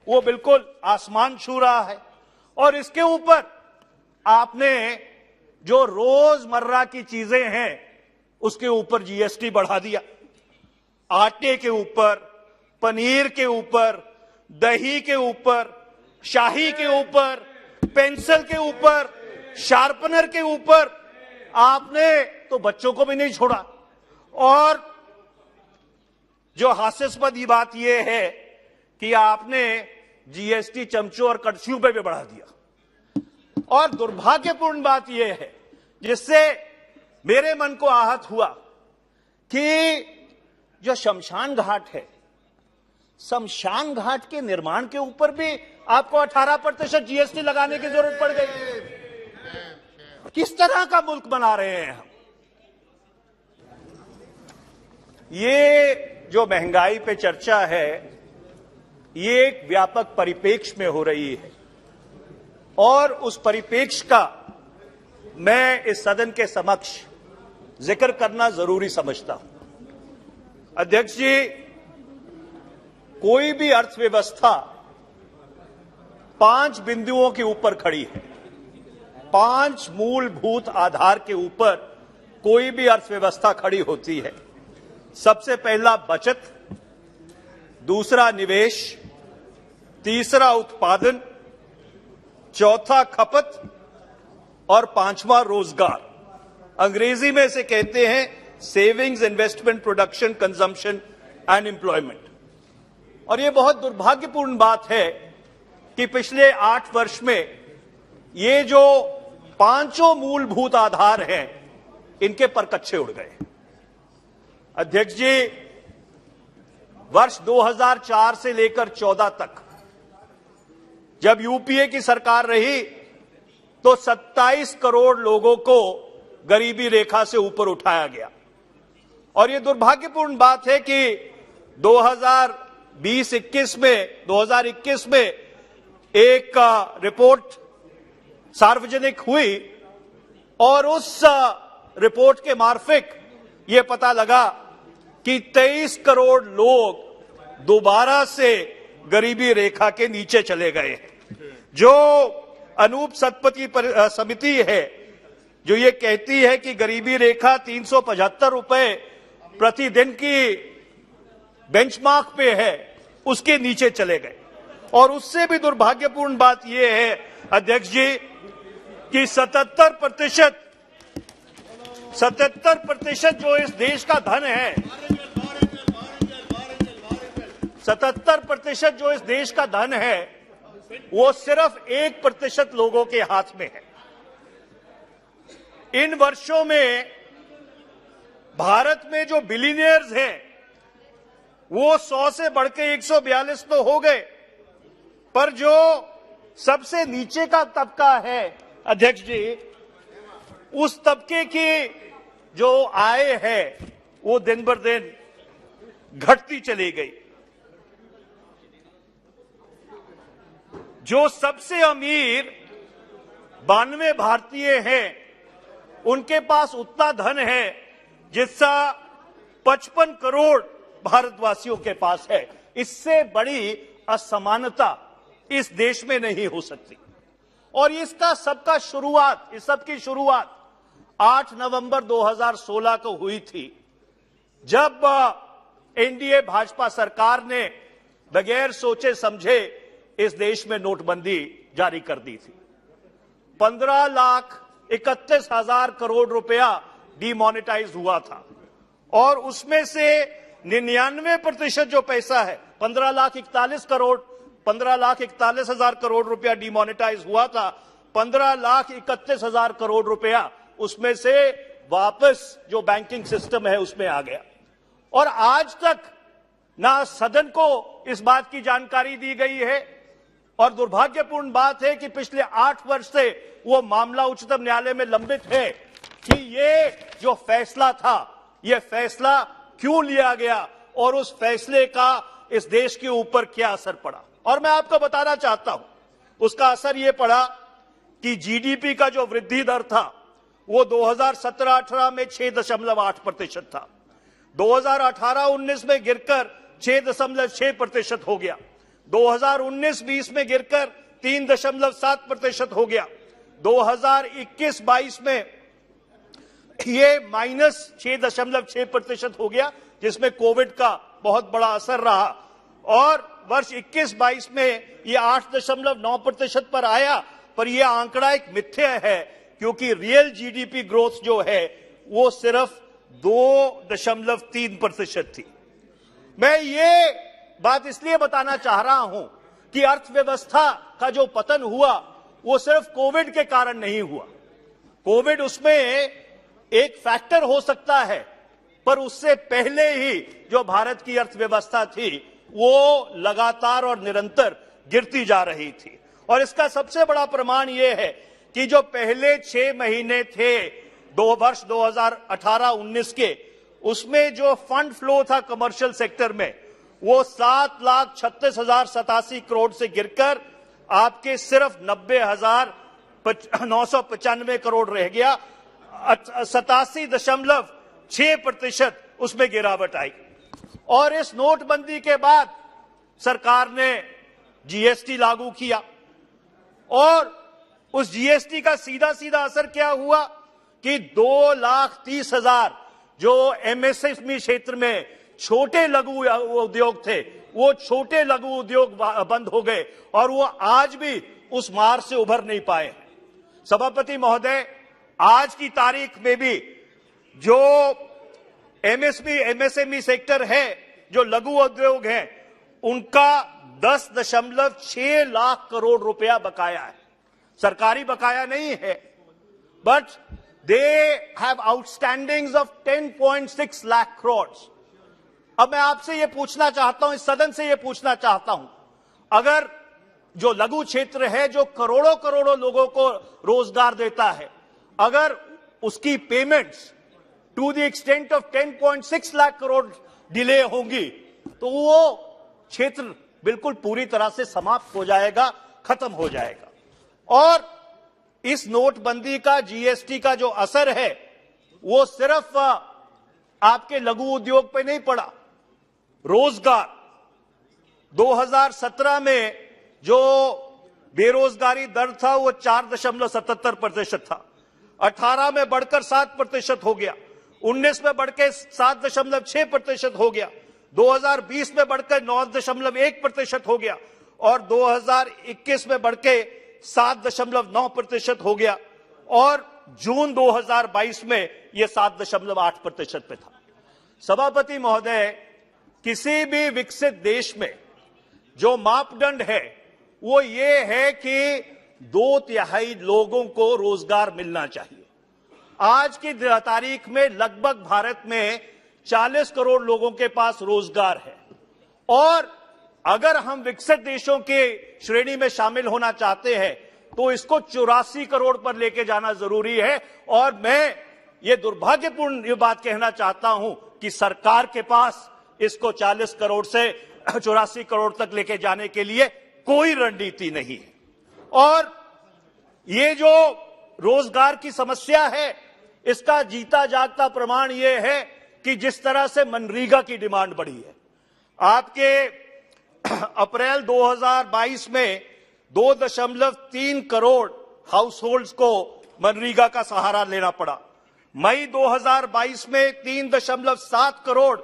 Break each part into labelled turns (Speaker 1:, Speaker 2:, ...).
Speaker 1: वो बिल्कुल आसमान छू रहा है। और इसके ऊपर आपने जो रोजमर्रा की चीजें हैं उसके ऊपर जीएसटी बढ़ा दिया। आटे के ऊपर, पनीर के ऊपर, दही के ऊपर, शाही के ऊपर, पेंसिल के ऊपर, शार्पनर के ऊपर आपने तो बच्चों को भी नहीं छोड़ा। और जो हास्यास्पद बात यह है कि आपने जीएसटी चमचों और कड़छियों पे भी बढ़ा दिया। और दुर्भाग्यपूर्ण बात यह है, जिससे मेरे मन को आहत हुआ, कि जो शमशान घाट है, शमशान घाट के निर्माण के ऊपर भी आपको 18% जीएसटी लगाने की जरूरत पड़ गई। किस तरह का मुल्क बना रहे हैं हम? ये जो महंगाई पे चर्चा है, ये एक व्यापक परिप्रेक्ष्य में हो रही है और उस परिप्रेक्ष्य का मैं इस सदन के समक्ष जिक्र करना जरूरी समझता हूं। अध्यक्ष जी, कोई भी अर्थव्यवस्था 5 बिंदुओं के ऊपर खड़ी है। 5 मूलभूत आधार के ऊपर कोई भी अर्थव्यवस्था खड़ी होती है। सबसे पहला बचत, दूसरा निवेश, तीसरा उत्पादन, चौथा खपत और पांचवा रोजगार। अंग्रेजी में से कहते हैं savings, investment, production, consumption and employment. और यह बहुत दुर्भाग्यपूर्ण बात है कि पिछले 8 वर्ष में ये जो 5 मूलभूत आधार हैं, इनके परकच्छे उड़ गए। अध्यक्ष जी, वर्ष 2004 से लेकर 14 तक जब यूपीए की सरकार रही तो 27 करोड़ लोगों को गरीबी रेखा से ऊपर उठाया गया। और यह दुर्भाग्यपूर्ण बात है कि 2021 में एक रिपोर्ट सार्वजनिक हुई और उस रिपोर्ट के मार्फिक यह पता लगा कि 23 करोड़ लोग दोबारा से गरीबी रेखा के नीचे चले गए। जो अनूप सतपथी समिति है, जो ये कहती है कि गरीबी रेखा 375 रुपए प्रतिदिन की बेंचमार्क पे है, उसके नीचे चले गए। और उससे भी दुर्भाग्यपूर्ण बात यह है अध्यक्ष जी कि 77% जो इस देश का धन है, 77% जो इस देश का धन है, वो सिर्फ 1% लोगों के हाथ में है। इन वर्षों में भारत में जो बिलियनियर्स हैं, वो 100 से बढ़ के 142 तो हो गए, पर जो सबसे नीचे का तबका है अध्यक्ष जी, उस तबके की जो आय है वो दिन बर दिन घटती चली गई। जो सबसे अमीर 92 भारतीय हैं, उनके पास उतना धन है जितना 55 करोड़ भारतवासियों के पास है। इससे बड़ी असमानता इस देश में नहीं हो सकती। और इसका सबका शुरुआत, इस सब की शुरुआत 8 नवंबर 2016 को हुई थी, जब एनडीए भाजपा सरकार ने बगैर सोचे समझे इस देश में नोटबंदी जारी कर दी थी। 15,31,000 करोड़ रुपया डिमोनेटाइज हुआ था और उसमें से 99% जो पैसा है, 15,41,000 करोड़ रुपया डिमोनेटाइज हुआ था। 15,31,000 करोड़ रुपया उसमें से वापस जो बैंकिंग सिस्टम है उसमें आ गया। और आज तक ना सदन को इस बात की जानकारी दी गई है। और दुर्भाग्यपूर्ण बात है कि पिछले 8 वर्ष से वो मामला उच्चतम न्यायालय में लंबित है कि ये जो फैसला था, ये फैसला क्यों लिया गया और उस फैसले का इस देश के ऊपर क्या असर पड़ा। और मैं आपको बताना चाहता हूं, उसका असर यह पड़ा कि जीडीपी का जो वृद्धि दर था वो 2017-18 में 6.8% था, 2018-19 में गिरकर 6.6% हो गया, 2019-20 में गिरकर 3.7% हो गया। 2021-22 में ये -6.6% हो गया, जिसमें कोविड का बहुत बड़ा असर रहा। और वर्ष 21-22 में ये 8.9% पर आया, पर यह आंकड़ा एक मिथ्या है, क्योंकि रियल जीडीपी ग्रोथ जो है वो सिर्फ 2.3% थी। मैं ये बात इसलिए बताना चाह रहा हूं कि अर्थव्यवस्था का जो पतन हुआ वो सिर्फ कोविड के कारण नहीं हुआ। कोविड उसमें एक फैक्टर हो सकता है, पर उससे पहले ही जो भारत की अर्थव्यवस्था थी वो लगातार और निरंतर गिरती जा रही थी। और इसका सबसे बड़ा प्रमाण यह है कि जो पहले 6 महीने थे वर्ष 2018-19 के, उसमें जो फंड फ्लो था कमर्शियल सेक्टर में वो 7,36,087 करोड़ से गिरकर आपके सिर्फ 90,995 करोड़ रह गया। 87.6% उसमें गिरावट आई। और इस नोटबंदी के बाद सरकार ने जीएसटी लागू किया, और उस जीएसटी का सीधा सीधा असर क्या हुआ कि 2,30,000 जो एमएसएमई क्षेत्र में छोटे लघु उद्योग थे, वो छोटे लघु उद्योग बंद हो गए और वो आज भी उस मार से उभर नहीं पाए। सभापति महोदय, आज की तारीख में भी जो एमएसएमई सेक्टर है, जो लघु उद्योग हैं, उनका 10.6 लाख करोड़ रुपया बकाया है। सरकारी बकाया नहीं है, but they have outstandings of 10.6 lakh crore. अब मैं आपसे ये पूछना चाहता हूं, इस सदन से ये पूछना चाहता हूं, अगर जो लघु क्षेत्र है जो करोड़ों करोड़ों लोगों को रोजगार देता है, अगर उसकी payments to the extent of 10.6 lakh crore delay होंगी, तो वो क्षेत्र बिल्कुल पूरी तरह से समाप्त हो जाएगा, खत्म हो जाएगा। और इस नोटबंदी का, जीएसटी का जो असर है वो सिर्फ आपके लघु उद्योग पे नहीं पड़ा। रोजगार 2017 में जो बेरोजगारी दर था वो 4.77% था, 18 में बढ़कर 7% हो गया, 19 में बढ़कर 7.6% हो गया, 2020 में बढ़कर 9.1% हो गया, और 2021 में बढ़कर 7.9% हो गया, और जून 2022 में यह 7.8% पे था। सभापति महोदय, किसी भी विकसित देश में जो मापदंड है वो ये है कि 2/3 लोगों को रोजगार मिलना चाहिए। आज की तारीख में लगभग भारत में 40 करोड़ लोगों के पास रोजगार है, और अगर हम विकसित देशों के श्रेणी में शामिल होना चाहते हैं तो इसको 84 करोड़ पर लेके जाना जरूरी है। और मैं ये दुर्भाग्यपूर्ण ये बात कहना चाहता हूं कि सरकार के पास इसको 40 करोड़ से 84 करोड़ तक लेके जाने के लिए कोई रणनीति नहीं है। और ये जो रोजगार की समस्या है, इसका जीता जागता प्रमाण ये है कि जिस तरह से मनरेगा की डिमांड बढ़ी है। आपके अप्रैल 2022 में 2.3 करोड़ हाउस होल्ड्स को मनरेगा का सहारा लेना पड़ा। मई 2022 में 3.7 करोड़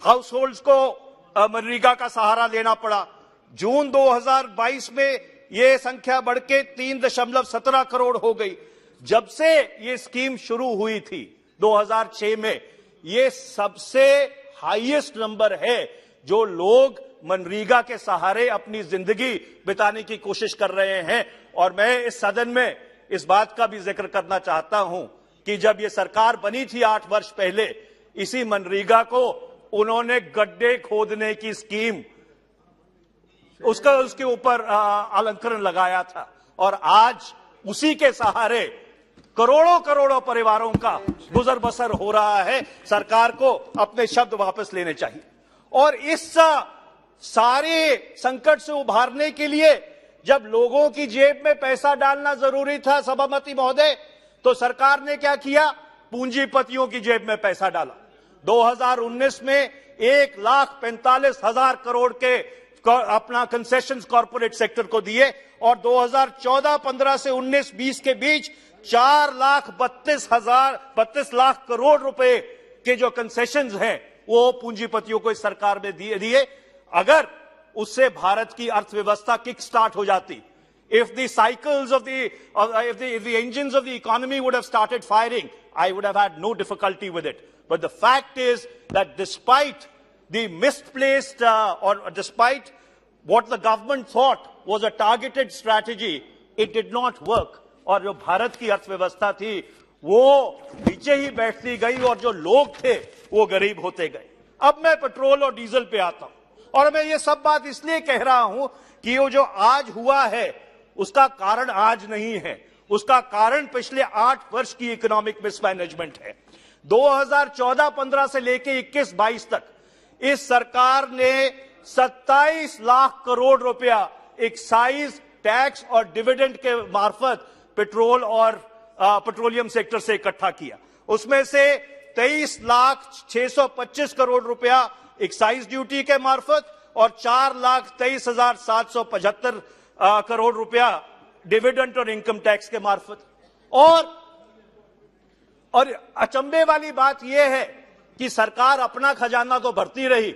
Speaker 1: हाउस होल्ड्स को मनरेगा का सहारा लेना पड़ा। जून 2022 में यह संख्या बढ़ के 3.17 करोड़ हो गई। जब से ये स्कीम शुरू हुई थी 2006 में, ये सबसे हाईएस्ट नंबर है जो लोग मनरेगा के सहारे अपनी जिंदगी बिताने की कोशिश कर रहे हैं। और मैं इस सदन में इस बात का भी जिक्र करना चाहता हूं कि जब ये सरकार बनी थी 8 वर्ष पहले, इसी मनरेगा को उन्होंने गड्ढे खोदने की स्कीम उसके ऊपर अलंकरण लगाया था, और आज उसी के सहारे करोड़ों करोड़ों परिवारों का गुजर बसर हो रहा है। सरकार को अपने शब्द वापस लेने चाहिए। और इस सारे संकट से उभारने के लिए जब लोगों की जेब में पैसा डालना जरूरी था, सभापति महोदय, तो सरकार ने क्या किया? पूंजीपतियों की जेब में पैसा डाला। 2019 में 1,45,000 करोड़ के अपना कंसेशंस कॉर्पोरेट सेक्टर को दिए और 2014-15 से 19-20 के बीच 4,32 लाख करोड़ रुपए के जो कंसेशंस हैं वो पूंजीपतियों को इस सरकार में दिए। अगर उससे भारत की अर्थव्यवस्था किक स्टार्ट हो जाती, if the cycles of if the engines of the economy would have started firing, I would have had no difficulty with it. But the fact is that despite the misplaced or despite what the government thought was a targeted strategy, it did not work. और जो भारत की अर्थव्यवस्था थी वो नीचे ही बैठती गई और जो लोग थे वो गरीब होते गए। अब मैं पेट्रोल और डीजल पे आता हूं और मैं ये सब बात इसलिए कह रहा हूं कि वो जो आज हुआ है उसका कारण आज नहीं है, उसका कारण पिछले 8 वर्ष की इकोनॉमिक मिसमैनेजमेंट है। 2014-15 से लेके 21-22 तक इस सरकार ने 27 लाख करोड़ रुपया एक्साइज टैक्स और डिविडेंड के मार्फत पेट्रोल और पेट्रोलियम सेक्टर से इकट्ठा किया। उसमें से 23,625 करोड़ रुपया एक्साइज ड्यूटी के मार्फत और 4,23,775 करोड़ रुपया डिविडेंड और इनकम टैक्स के मार्फत। और अचंभे वाली बात यह है कि सरकार अपना खजाना तो भरती रही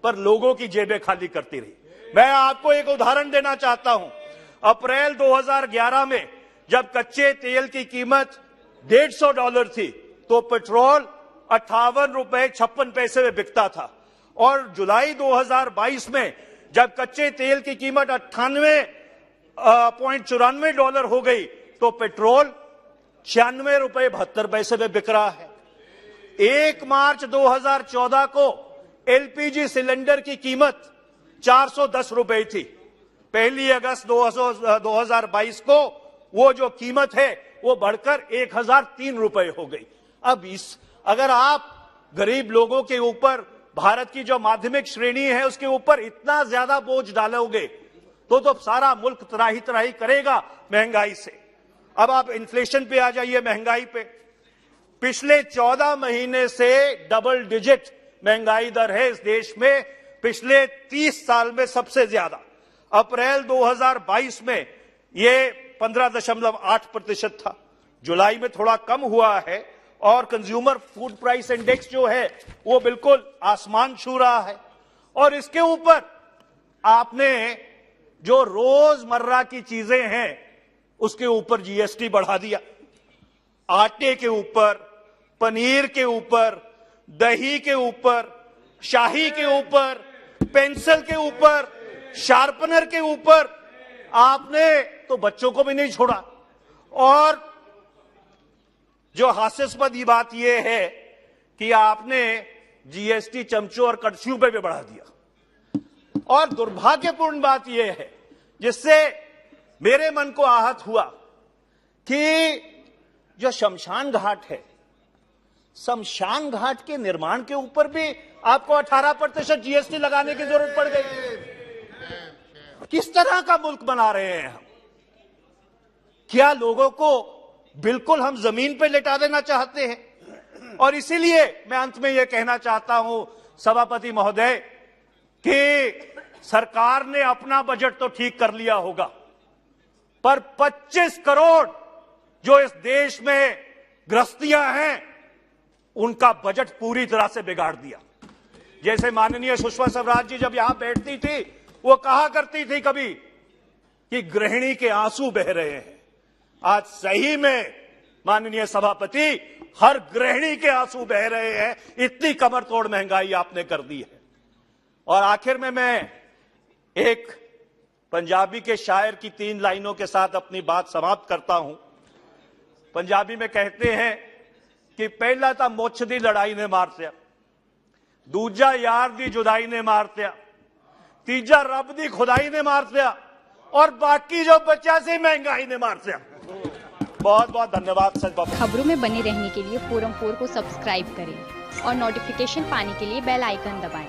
Speaker 1: पर लोगों की जेबें खाली करती रही। मैं आपको एक उदाहरण देना चाहता हूं। अप्रैल 2011 में जब कच्चे तेल की कीमत $150 थी तो पेट्रोल 58 रुपए 56 पैसे में बिकता था और जुलाई 2022 में जब कच्चे तेल की कीमत $98.94 हो गई तो पेट्रोल 96 रुपए 72 पैसे में बिक रहा है। 1 मार्च 2014 को एलपीजी सिलेंडर की कीमत 410 रुपए थी। 1 अगस्त 2022 को वो जो कीमत है वो बढ़कर 1003 रुपए हो गई। अब अगर आप गरीब लोगों के ऊपर, भारत की जो माध्यमिक श्रेणी है उसके ऊपर इतना ज्यादा बोझ डालोगे तो सारा मुल्क त्राही त्राही करेगा महंगाई से। अब आप इन्फ्लेशन पे आ जाइए, महंगाई पे। पिछले 14 महीने से डबल डिजिट महंगाई दर है इस देश में, पिछले 30 साल में सबसे ज्यादा। अप्रैल 2022 में ये 15.8% था, जुलाई में थोड़ा कम हुआ है और कंज्यूमर फूड प्राइस इंडेक्स जो है वो बिल्कुल आसमान छू रहा है। और इसके ऊपर आपने जो रोजमर्रा की चीजें हैं उसके ऊपर जीएसटी बढ़ा दिया। आटे के ऊपर, पनीर के ऊपर, दही के ऊपर, शाही के ऊपर, पेंसिल के ऊपर, शार्पनर के ऊपर आपने तो बच्चों को भी नहीं छोड़ा। और जो हास्यास्पद ये बात यह है कि आपने जीएसटी चमचों और कड़छियों पे भी बढ़ा दिया। और दुर्भाग्यपूर्ण बात यह है जिससे मेरे मन को आहत हुआ कि जो शमशान घाट है, शमशान घाट के निर्माण के ऊपर भी आपको 18% जीएसटी लगाने की जरूरत पड़ गई। किस तरह का मुल्क बना रहे हैं हम? क्या लोगों को बिल्कुल हम जमीन पे लेटा देना चाहते हैं? और इसीलिए मैं अंत में यह कहना चाहता हूं सभापति महोदय कि सरकार ने अपना बजट तो ठीक कर लिया होगा पर 25 करोड़ जो इस देश में गृहस्थियां हैं उनका बजट पूरी तरह से बिगाड़ दिया। जैसे माननीय सुषमा स्वराज जी जब यहां बैठती थी वो कहा करती थी कभी कि गृहिणी के आंसू बह रहे हैं। आज सही में माननीय सभापति हर गृहिणी के आंसू बह रहे हैं, इतनी कमर तोड़ महंगाई आपने कर दी है। और आखिर में मैं एक पंजाबी के शायर की 3 लाइनों के साथ अपनी बात समाप्त करता हूं। पंजाबी में कहते हैं कि पहला तो मुछ दी लड़ाई ने मारत्या, दूजा यार दी जुदाई ने मारत्या, तीजा रब दी खुदाई ने मारत्या और बाकी जो बचा से महंगाई ने मारत्या। बहुत बहुत धन्यवाद सर।
Speaker 2: खबरों में बने रहने के लिए फोरम 4 को सब्सक्राइब करें और नोटिफिकेशन पाने के लिए बेल आइकन दबाएं।